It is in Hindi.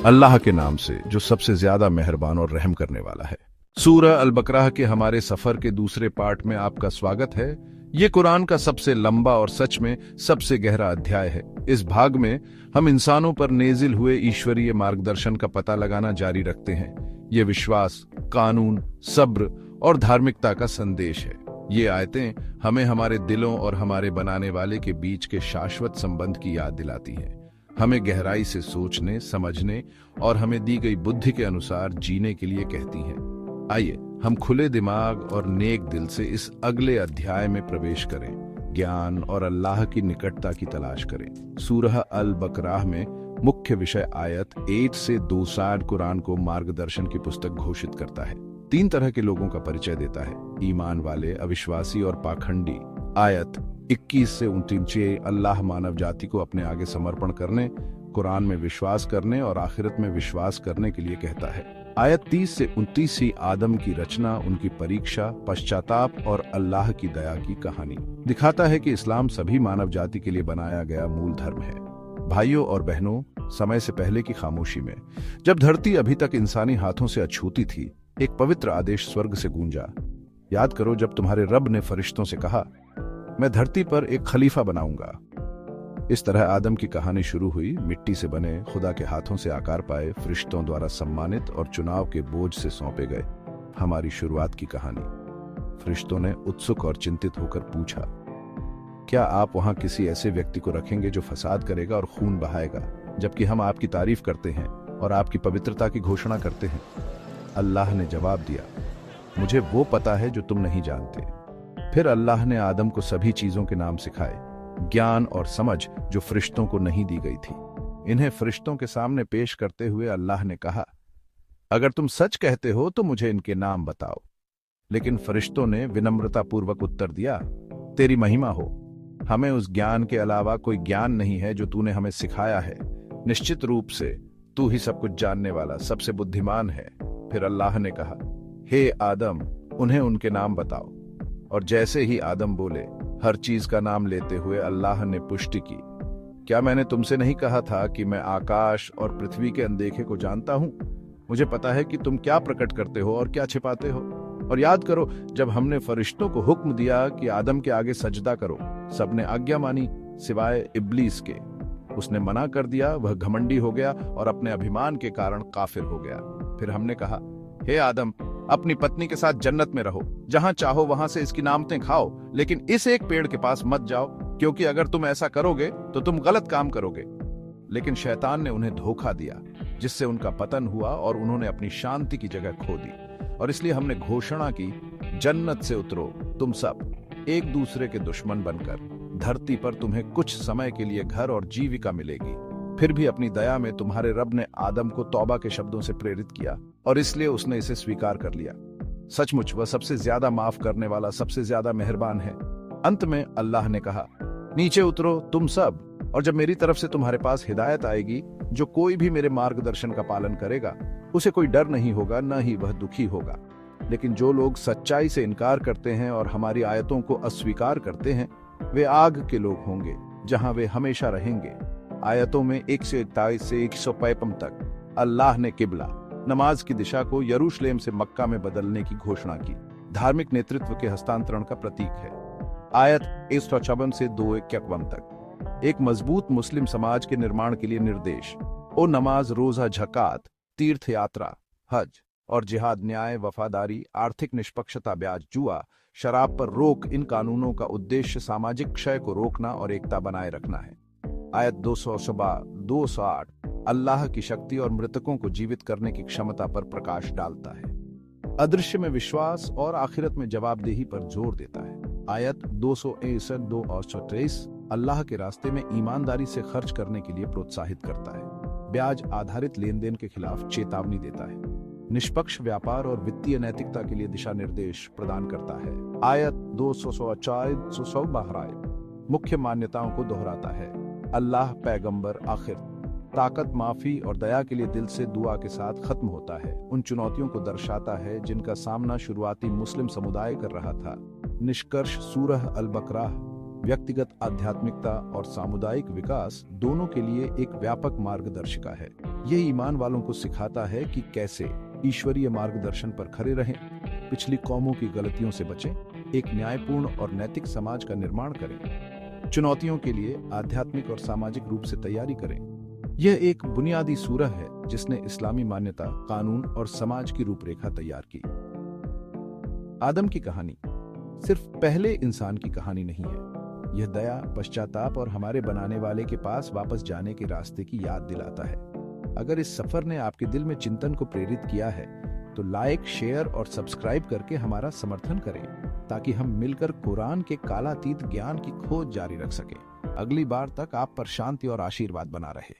अल्लाह के नाम से जो सबसे ज्यादा मेहरबान और रहम करने वाला है। सूरह अल बकरा के हमारे सफर के दूसरे पार्ट में आपका स्वागत है। ये कुरान का सबसे लंबा और सच में सबसे गहरा अध्याय है। इस भाग में हम इंसानों पर नेजिल हुए ईश्वरीय मार्गदर्शन का पता लगाना जारी रखते हैं। ये विश्वास, कानून, सब्र और धार्मिकता का संदेश है। ये आयतें हमें हमारे दिलों और हमारे बनाने वाले के बीच के शाश्वत संबंध की याद दिलाती हैं। हमें गहराई से सोचने, समझने और हमें दी गई बुद्धि के अनुसार जीने के लिए कहती हैं। आइए हम खुले दिमाग और नेक दिल से इस अगले अध्याय में प्रवेश करें, ज्ञान और अल्लाह की निकटता की तलाश करें। सूरह अल बकरा में मुख्य विषय आयत 1 से 2 कुरान को मार्गदर्शन की पुस्तक घोषित करता है। 3 तरह के लोगों का परिचय देता है: ईमान वाले, अविश्वासी और पाखंडी। आयत 21 से 29 अल्लाह मानव जाति को अपने आगे समर्पण करने, कुरान में विश्वास करने और आखिरत में विश्वास करने के लिए कहता है। आयत 30 से 29 ही आदम की रचना, उनकी परीक्षा, पश्चाताप और अल्लाह की दया की कहानी दिखाता है कि इस्लाम सभी मानव जाति के लिए बनाया गया मूल धर्म है। भाइयों और बहनों, समय से पहले की खामोशी में, जब धरती अभी तक इंसानी हाथों से अछूती थी, एक पवित्र आदेश स्वर्ग से गूंजा। याद करो जब तुम्हारे रब ने फरिश्तों से कहा, मैं धरती पर एक खलीफा बनाऊंगा। इस तरह आदम की कहानी शुरू हुई। मिट्टी से बने, खुदा के हाथों से आकार पाए, फरिश्तों द्वारा सम्मानित और चुनाव के बोझ से सौंपे गए। हमारी शुरुआत की कहानी। फरिश्तों ने उत्सुक और चिंतित होकर पूछा, क्या आप वहां किसी ऐसे व्यक्ति को रखेंगे जो फसाद करेगा और खून बहाएगा, जबकि हम आपकी तारीफ करते हैं और आपकी पवित्रता की घोषणा करते हैं? अल्लाह ने जवाब दिया, मुझे वो पता है जो तुम नहीं जानते। फिर अल्लाह ने आदम को सभी चीजों के नाम सिखाए, ज्ञान और समझ जो फरिश्तों को नहीं दी गई थी। इन्हें फरिश्तों के सामने पेश करते हुए अल्लाह ने कहा, अगर तुम सच कहते हो तो मुझे इनके नाम बताओ। लेकिन फरिश्तों ने विनम्रतापूर्वक उत्तर दिया, तेरी महिमा हो, हमें उस ज्ञान के अलावा कोई ज्ञान नहीं है जो तूने हमें सिखाया है। निश्चित रूप से तू ही सब कुछ जानने वाला, सबसे बुद्धिमान है। फिर अल्लाह ने कहा, हे आदम, उन्हें उनके नाम बताओ। और जैसे ही आदम बोले, हर चीज का नाम लेते हुए अल्लाह ने पुष्टि की, क्या मैंने तुमसे नहीं कहा था कि मैं आकाश और पृथ्वी के अनदेखे को जानता हूं? मुझे पता है कि तुम क्या प्रकट करते हो और क्या छिपाते हो। और याद करो जब हमने फरिश्तों को हुक्म दिया कि आदम के आगे सजदा करो, सबने आज्ञा मानी सिवाय इब्लीस के। उसने मना कर दिया, वह घमंडी हो गया और अपने अभिमान के कारण काफिर हो गया। फिर हमने कहा, हे आदम, अपनी पत्नी के साथ जन्नत में रहो, जहां चाहो वहां से इसकी नामतें खाओ, लेकिन इस एक पेड़ के पास मत जाओ, क्योंकि अगर तुम ऐसा करोगे तो तुम गलत काम करोगे। लेकिन शैतान ने उन्हें धोखा दिया, जिससे उनका पतन हुआ और उन्होंने अपनी शांति की जगह खो दी। और इसलिए हमने घोषणा की, जन्नत से उतरो तुम सब, एक दूसरे के दुश्मन बनकर। धरती पर तुम्हें कुछ समय के लिए घर और जीविका मिलेगी। फिर भी अपनी दया में तुम्हारे रब ने आदम को तौबा के शब्दों से प्रेरित किया और इसलिए उसने इसे स्वीकार कर लिया। सचमुच वह सबसे ज्यादा माफ करने वाला, सबसे ज्यादा मेहरबान है। अंत में अल्लाह ने कहा, नीचे उतरो तुम सब, और जब मेरी तरफ से तुम्हारे पास हिदायत आएगी, जो कोई भी मेरे मार्गदर्शन का पालन करेगा उसे कोई डर नहीं होगा, न ही वह दुखी होगा। लेकिन जो लोग सच्चाई से इनकार करते हैं और हमारी आयतों को अस्वीकार करते हैं, वे आग के लोग होंगे, जहां वे हमेशा रहेंगे। आयतों में 141 से 155 तक अल्लाह ने किबला, नमाज की दिशा को यरूशलेम से मक्का में बदलने की घोषणा की, धार्मिक नेतृत्व के हस्तांतरण का प्रतीक है। आयत 154 से 251 तक एक मजबूत मुस्लिम समाज के निर्माण के लिए निर्देश। ओ नमाज, रोजा, झकात, तीर्थ यात्रा, हज और जिहाद, न्याय, वफादारी, आर्थिक निष्पक्षता, ब्याज, जुआ, शराब पर रोक, इन कानूनों का उद्देश्य सामाजिक क्षय को रोकना और एकता बनाए रखना है। आयत 208 अल्लाह की शक्ति और मृतकों को जीवित करने की क्षमता पर प्रकाश डालता है। अदृश्य में विश्वास और आखिरत में जवाबदेही पर जोर देता है। आयत 261-223 अल्लाह के रास्ते में ईमानदारी से खर्च करने के लिए प्रोत्साहित करता है। ब्याज आधारित लेन देन के खिलाफ चेतावनी देता है। निष्पक्ष व्यापार और वित्तीय नैतिकता के लिए दिशा निर्देश प्रदान करता है। आयत 200 मुख्य मान्यताओं को दोहराता है। अल्लाह, पैगंबर, आखिर, ताकत, माफी और दया के लिए दिल से दुआ के साथ खत्म होता है। उन चुनौतियों को दर्शाता है जिनका सामना शुरुआती मुस्लिम समुदाय कर रहा था। निष्कर्ष, सूरह अल बकरा व्यक्तिगत आध्यात्मिकता और सामुदायिक विकास दोनों के लिए एक व्यापक मार्गदर्शिका है। यह ईमान वालों को सिखाता है कि कैसे ईश्वरीय मार्गदर्शन पर खड़े रहें, पिछली कौमों की गलतियों से बचें, एक न्यायपूर्ण और नैतिक समाज का निर्माण करें, चुनौतियों के लिए आध्यात्मिक और सामाजिक रूप से तैयारी करें। यह एक बुनियादी सूरह है जिसने इस्लामी मान्यता, कानून और समाज की रूपरेखा तैयार की। आदम की कहानी सिर्फ पहले इंसान की कहानी नहीं है। यह दया, पश्चाताप और हमारे बनाने वाले के पास वापस जाने के रास्ते की याद दिलाता है। अगर इस सफर ने आपके दिल में चिंतन को प्रेरित किया है तो लाइक, शेयर और सब्सक्राइब करके हमारा समर्थन करें, ताकि हम मिलकर कुरान के कालातीत ज्ञान की खोज जारी रख सकें। अगली बार तक आप पर शांति और आशीर्वाद बना रहे।